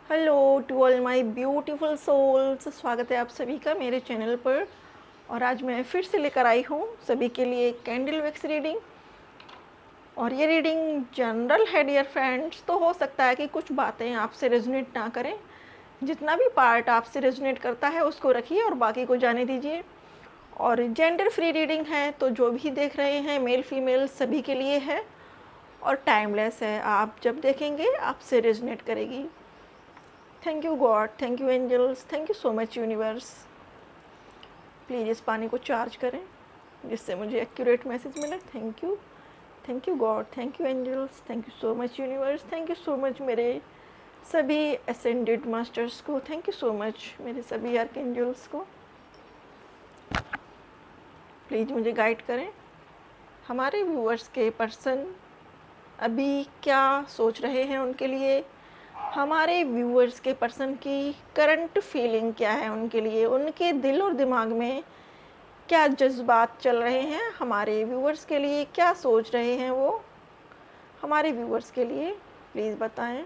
Hello to all my beautiful souls, स्वागत है आप सभी का मेरे चैनल पर। और आज मैं फिर से लेकर आई हूँ सभी के लिए कैंडल वैक्स रीडिंग। और ये रीडिंग जनरल है डियर फ्रेंड्स, तो हो सकता है कि कुछ बातें आपसे रेजोनेट ना करें। जितना भी पार्ट आपसे रेजोनेट करता है उसको रखिए और बाकी को जाने दीजिए। और जेंडर फ्री रीडिंग है, तो जो भी देख रहे हैं मेल फीमेल सभी के लिए है और टाइमलेस है। आप जब देखेंगे आपसे रेजोनेट करेगी। Thank you God, thank you angels, thank you so much universe. Please इस पानी को चार्ज करें जिससे मुझे एक्यूरेट मैसेज मिले। Thank you God, thank you angels, thank you so much universe, thank you so much मेरे सभी असेंडेड मास्टर्स को, थैंक यू सो मच मेरे सभी आर्क एंजल्स को। प्लीज़ मुझे गाइड करें। हमारे व्यूअर्स के पर्सन अभी क्या सोच रहे हैं उनके लिए, हमारे व्यूअर्स के पर्सन की करंट फीलिंग क्या है उनके लिए, उनके दिल और दिमाग में क्या जज्बात चल रहे हैं, हमारे व्यूअर्स के लिए क्या सोच रहे हैं वो हमारे व्यूअर्स के लिए प्लीज़ बताएं।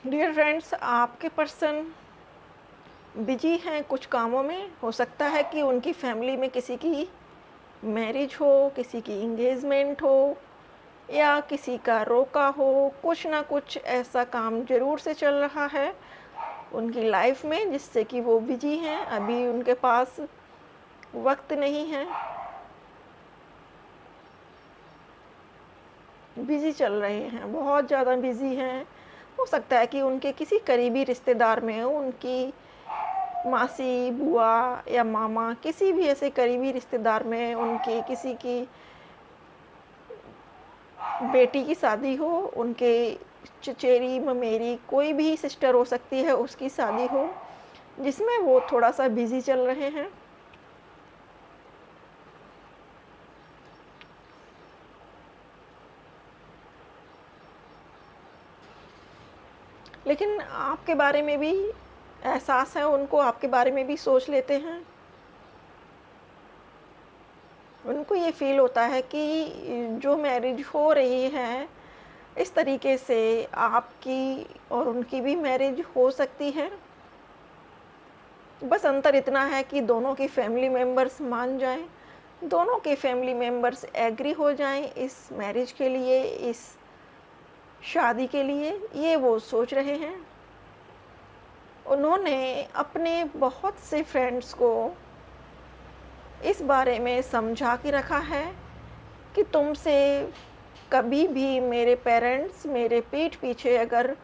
डियर फ्रेंड्स, आपके पर्सन बिजी हैं कुछ कामों में। हो सकता है कि उनकी फैमिली में किसी की मैरिज हो, किसी की इंगेजमेंट हो या किसी का रोका हो। कुछ ना कुछ ऐसा काम ज़रूर से चल रहा है उनकी लाइफ में जिससे कि वो बिजी हैं। अभी उनके पास वक्त नहीं है, बिजी चल रहे हैं, बहुत ज़्यादा बिजी हैं। हो सकता है कि उनके किसी करीबी रिश्तेदार में, उनकी मासी, बुआ या मामा, किसी भी ऐसे करीबी रिश्तेदार में उनके किसी की बेटी की शादी हो, उनके चचेरी ममेरी कोई भी सिस्टर हो सकती है उसकी शादी हो, जिसमें वो थोड़ा सा बिजी चल रहे हैं। लेकिन आपके बारे में भी एहसास है उनको, आपके बारे में भी सोच लेते हैं। उनको ये फील होता है कि जो मैरिज हो रही है इस तरीके से आपकी और उनकी भी मैरिज हो सकती है। बस अंतर इतना है कि दोनों की फैमिली मेम्बर्स मान जाएं, दोनों के फैमिली मेम्बर्स एग्री हो जाएं इस मैरिज के लिए, इस शादी के लिए, ये वो सोच रहे हैं। उन्होंने अपने बहुत से फ्रेंड्स को इस बारे में समझा के रखा है कि तुमसे कभी भी मेरे पेरेंट्स मेरे पीठ पीछे अगर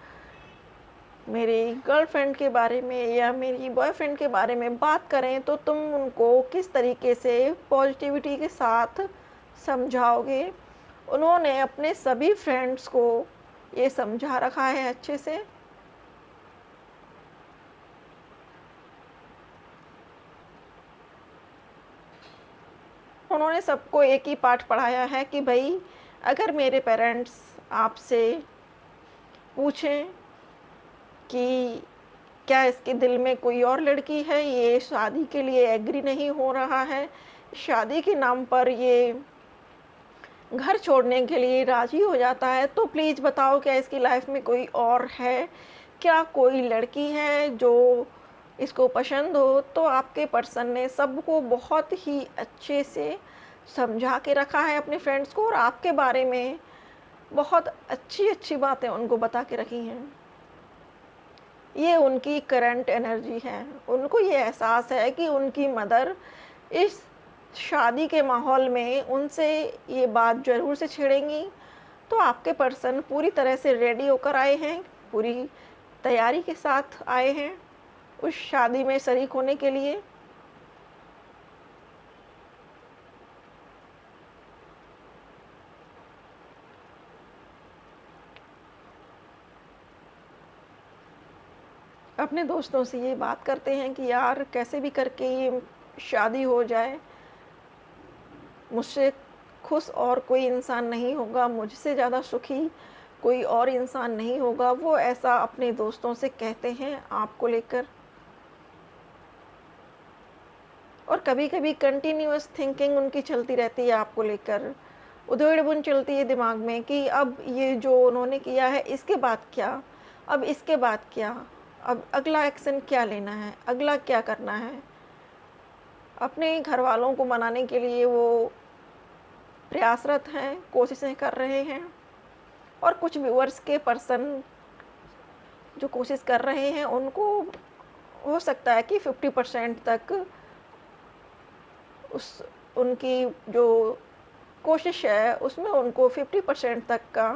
मेरी गर्लफ्रेंड के बारे में या मेरी बॉयफ्रेंड के बारे में बात करें तो तुम उनको किस तरीके से पॉजिटिविटी के साथ समझाओगे। उन्होंने अपने सभी फ्रेंड्स को ये समझा रखा है अच्छे से। उन्होंने सबको एक ही पाठ पढ़ाया है कि भाई अगर मेरे पेरेंट्स आपसे पूछें कि क्या इसके दिल में कोई और लड़की है, ये शादी के लिए एग्री नहीं हो रहा है, शादी के नाम पर ये घर छोड़ने के लिए राज़ी हो जाता है, तो प्लीज़ बताओ क्या इसकी लाइफ में कोई और है, क्या कोई लड़की है जो इसको पसंद हो। तो आपके पर्सन ने सबको बहुत ही अच्छे से समझा के रखा है अपने फ्रेंड्स को, और आपके बारे में बहुत अच्छी अच्छी बातें उनको बता के रखी हैं। ये उनकी करंट एनर्जी है। उनको ये एहसास है कि उनकी मदर इस शादी के माहौल में उनसे ये बात ज़रूर से छेड़ेंगी। तो आपके पर्सन पूरी तरह से रेडी होकर आए हैं, पूरी तैयारी के साथ आए हैं उस शादी में शरीक होने के लिए। अपने दोस्तों से ये बात करते हैं कि यार कैसे भी करके ये शादी हो जाए, मुझसे खुश और कोई इंसान नहीं होगा, मुझसे ज़्यादा सुखी कोई और इंसान नहीं होगा। वो ऐसा अपने दोस्तों से कहते हैं आपको लेकर। और कभी-कभी कंटिन्यूअस थिंकिंग उनकी चलती रहती है आपको लेकर। उधेड़-बुन चलती है दिमाग में कि अब ये जो उन्होंने किया है इसके बाद क्या? अब इसके बाद क्या? अब अगला एक्शन क्या लेना है? अगला क्या करना है? अपने घरवालों को मनाने के लिए वो प्रयासरत हैं, कोशिशें कर रहे हैं। और कुछ व्यूअर्स के पर्सन जो कोशिश कर रहे हैं उनको हो सकता है कि 50% तक उस उनकी जो कोशिश है उसमें उनको 50% तक का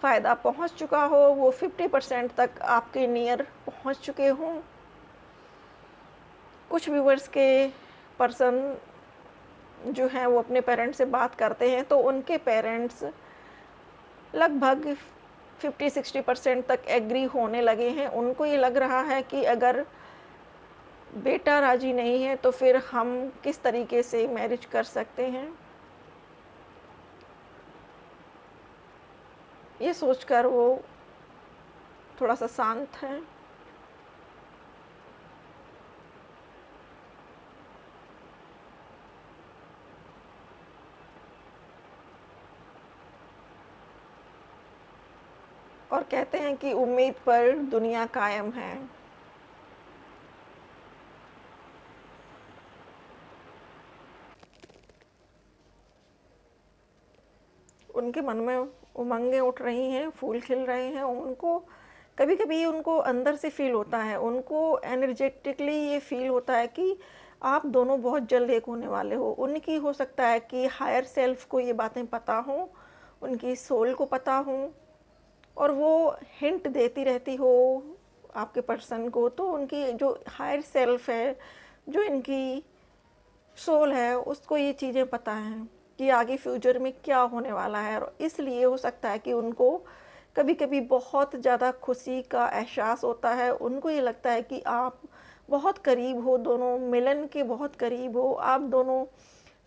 फ़ायदा पहुंच चुका हो, वो 50% तक आपके नियर पहुंच चुके हों। कुछ व्यूअर्स के पर्सन जो हैं वो अपने पेरेंट्स से बात करते हैं तो उनके पेरेंट्स लगभग 50-60% तक एग्री होने लगे हैं। उनको ये लग रहा है कि अगर बेटा राज़ी नहीं है तो फिर हम किस तरीके से मैरिज कर सकते हैं। ये सोचकर वो थोड़ा-सा शांत हैं। और कहते हैं कि उम्मीद पर दुनिया कायम है। उनके मन में उमंगें उठ रही हैं, फूल खिल रहे हैं। उनको कभी-कभी उनको अंदर से फ़ील होता है, उनको एनर्जेटिकली ये फ़ील होता है कि आप दोनों बहुत जल्द एक होने वाले हो। उनकी हो सकता है कि हायर सेल्फ को ये बातें पता हों, उनकी सोल को पता हों और वो हिंट देती रहती हो आपके पर्सन को। तो उनकी जो हायर सेल्फ है, जो इनकी सोल है, उसको ये चीज़ें पता हैं कि आगे फ्यूचर में क्या होने वाला है। और इसलिए हो सकता है कि उनको कभी-कभी बहुत ज़्यादा खुशी का एहसास होता है। उनको ये लगता है कि आप बहुत करीब हो, दोनों मिलन के बहुत करीब हो, आप दोनों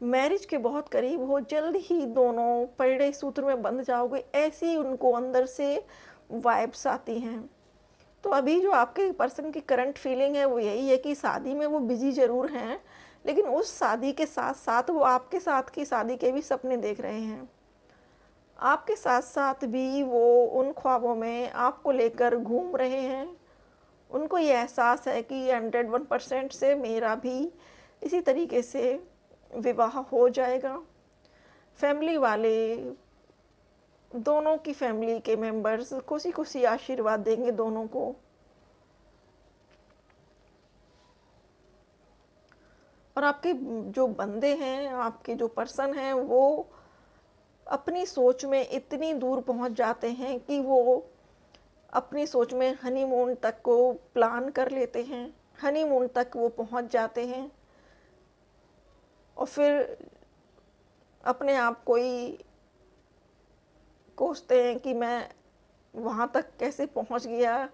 मैरिज के बहुत करीब हो, जल्द ही दोनों परिणय सूत्र में बंध जाओगे, ऐसी उनको अंदर से वाइब्स आती हैं। तो अभी जो आपके पर्सन की करंट फीलिंग है वो यही है कि शादी में वो बिज़ी ज़रूर हैं, लेकिन उस शादी के साथ-साथ वो आपके साथ की शादी के भी सपने देख रहे हैं। आपके साथ-साथ भी वो उन ख्वाबों में आपको लेकर घूम रहे हैं। उनको ये एहसास है कि 101% से मेरा भी इसी तरीके से विवाह हो जाएगा। फैमिली वाले, दोनों की फैमिली के मेंबर्स खुशी-खुशी आशीर्वाद देंगे दोनों को। और आपके जो बंदे हैं, आपके जो पर्सन हैं, वो अपनी सोच में इतनी दूर पहुंच जाते हैं कि वो अपनी सोच में हनीमून तक को प्लान कर लेते हैं। हनीमून तक वो पहुंच जाते हैं और फिर अपने आप को ही कोसते हैं कि मैं वहाँ तक कैसे पहुँच गया,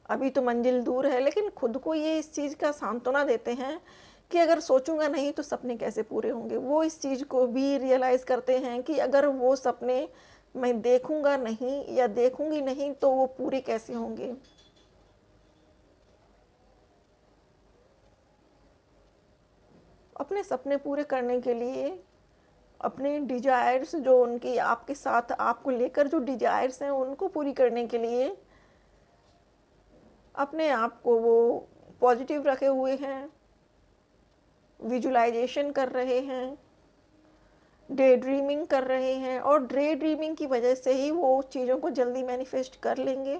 अभी तो मंजिल दूर है। लेकिन खुद को ये इस चीज़ का सांत्वना देते हैं कि अगर सोचूँगा नहीं तो सपने कैसे पूरे होंगे। वो इस चीज़ को भी रियलाइज़ करते हैं कि अगर वो सपने मैं देखूँगा नहीं या देखूँगी नहीं तो वो पूरे कैसे होंगे। अपने सपने पूरे करने के लिए अपने डिज़ायर्स जो उनकी आपके साथ आपको लेकर जो डिज़ायर्स हैं उनको पूरी करने के लिए अपने आप को वो पॉजिटिव रखे हुए हैं, विजुअलाइजेशन कर रहे हैं, डे ड्रीमिंग कर रहे हैं और डे ड्रीमिंग की वजह से ही वो चीज़ों को जल्दी मैनिफेस्ट कर लेंगे।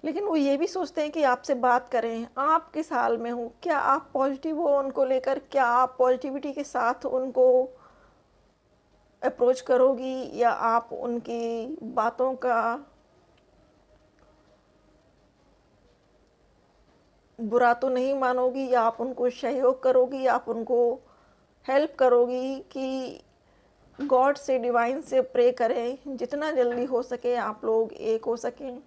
लेकिन वो ये भी सोचते हैं कि आपसे बात करें, आप किस हाल में हो, क्या आप पॉजिटिव हो उनको लेकर, क्या आप पॉजिटिविटी के साथ उनको अप्रोच करोगी या आप उनकी बातों का बुरा तो नहीं मानोगी या आप उनको सहयोग करोगी, आप उनको हेल्प करोगी कि गॉड से, डिवाइन से प्रे करें जितना जल्दी हो सके आप लोग एक हो सकें।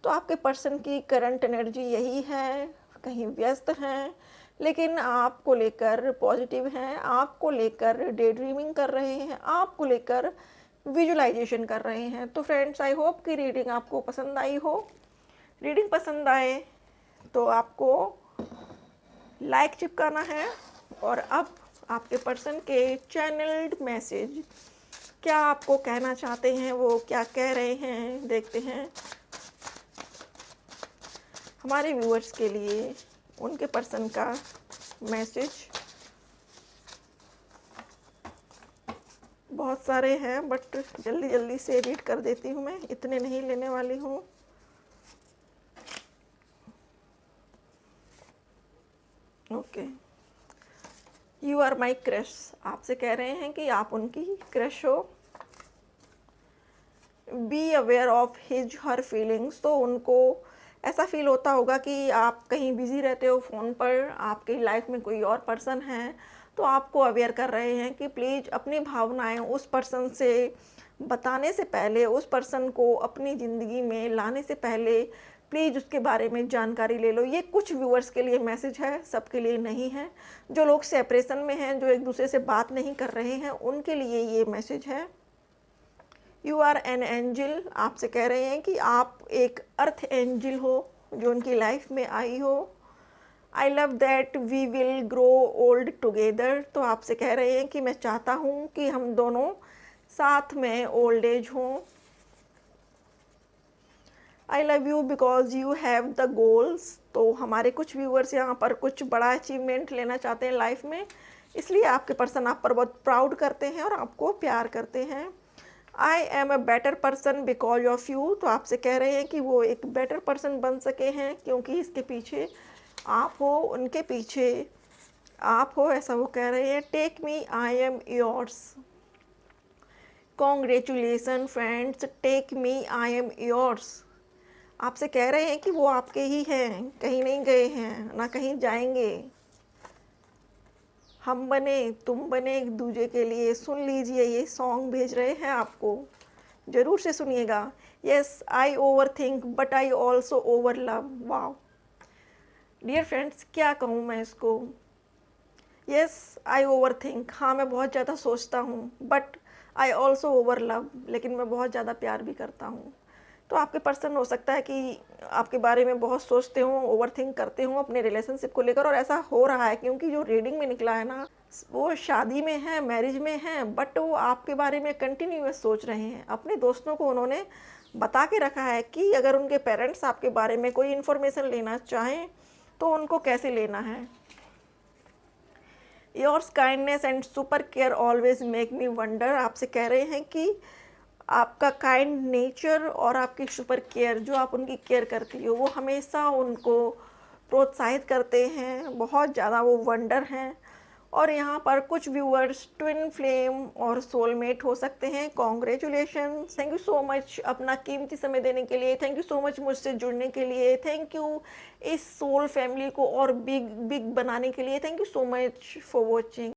तो आपके पर्सन की करंट एनर्जी यही है, कहीं व्यस्त हैं, लेकिन आपको लेकर पॉजिटिव हैं, आपको लेकर डे ड्रीमिंग कर रहे हैं, आपको लेकर विजुलाइजेशन कर रहे हैं। तो फ्रेंड्स, आई होप कि रीडिंग आपको पसंद आई हो। रीडिंग पसंद आए तो आपको लाइक चिपकाना है। और अब आपके पर्सन के चैनल्ड मैसेज क्या आपको कहना चाहते हैं, वो क्या कह रहे हैं, देखते हैं। हमारे व्यूअर्स के लिए उनके पर्सन का मैसेज बहुत सारे हैं, बट जल्दी जल्दी से रीड कर देती हूँ मैं, इतने नहीं लेने वाली हूँ। Okay, you are my crush. आपसे कह रहे हैं कि आप उनकी क्रश हो। Be aware of his her feelings. तो उनको ऐसा फील होता होगा कि आप कहीं बिज़ी रहते हो फ़ोन पर, आपकी लाइफ में कोई और पर्सन है, तो आपको अवेयर कर रहे हैं कि प्लीज़ अपनी भावनाएं उस पर्सन से बताने से पहले, उस पर्सन को अपनी ज़िंदगी में लाने से पहले प्लीज़ उसके बारे में जानकारी ले लो। ये कुछ व्यूअर्स के लिए मैसेज है, सबके लिए नहीं है। जो लोग सेपरेशन में हैं, जो एक दूसरे से बात नहीं कर रहे हैं, उनके लिए ये मैसेज है। You are an angel. आपसे कह रहे हैं कि आप एक अर्थ एंजल हो जो उनकी लाइफ में आई हो। I love that we will grow old together. तो आपसे कह रहे हैं कि मैं चाहता हूँ कि हम दोनों साथ में ओल्ड एज हों। I love you because you have the goals. तो हमारे कुछ व्यूअर्स यहाँ पर कुछ बड़ा अचीवमेंट लेना चाहते हैं लाइफ में, इसलिए आपके पर्सन आप पर बहुत प्राउड करते हैं और आपको प्यार करते हैं। I am a better person because of you. तो आपसे कह रहे हैं कि वो एक बेटर पर्सन बन सके हैं क्योंकि इसके पीछे आप हो, उनके पीछे आप हो, ऐसा वो कह रहे हैं। Take me, I am yours. Congratulations friends, take me, I am yours. आपसे कह रहे हैं कि वो आपके ही हैं, कहीं नहीं गए हैं, ना कहीं जाएंगे। हम बने, तुम बने एक दूजे के लिए। सुन लीजिए, ये सॉन्ग भेज रहे हैं आपको, ज़रूर से सुनिएगा। Yes, I overthink but I also over love. Wow dear friends, क्या कहूँ मैं इसको। Yes, I overthink. हाँ, मैं बहुत ज़्यादा सोचता हूँ, but I also over love. लेकिन मैं बहुत ज़्यादा प्यार भी करता हूँ। तो आपके पर्सन हो सकता है कि आपके बारे में बहुत सोचते हो, ओवर थिंक करते हो अपने रिलेशनशिप को लेकर, और ऐसा हो रहा है क्योंकि जो रीडिंग में निकला है ना, वो शादी में है, मैरिज में है, बट वो आपके बारे में कंटिन्यूअस सोच रहे हैं। अपने दोस्तों को उन्होंने बता के रखा है कि अगर उनके पेरेंट्स आपके बारे में कोई इन्फॉर्मेशन लेना चाहें तो उनको कैसे लेना है। Yours kindness and super care always make me wonder. आपसे कह रहे हैं कि आपका काइंड नेचर और आपकी सुपर केयर, जो आप उनकी केयर करती हो, वो हमेशा उनको प्रोत्साहित करते हैं। बहुत ज़्यादा वो वंडर हैं। और यहाँ पर कुछ व्यूअर्स ट्विन फ्लेम और सोलमेट हो सकते हैं। Congratulation, thank you so much अपना कीमती समय देने के लिए। थैंक यू सो मच मुझसे जुड़ने के लिए। थैंक यू इस सोल फैमिली को और बिग बिग बनाने के लिए। Thank you so much for watching.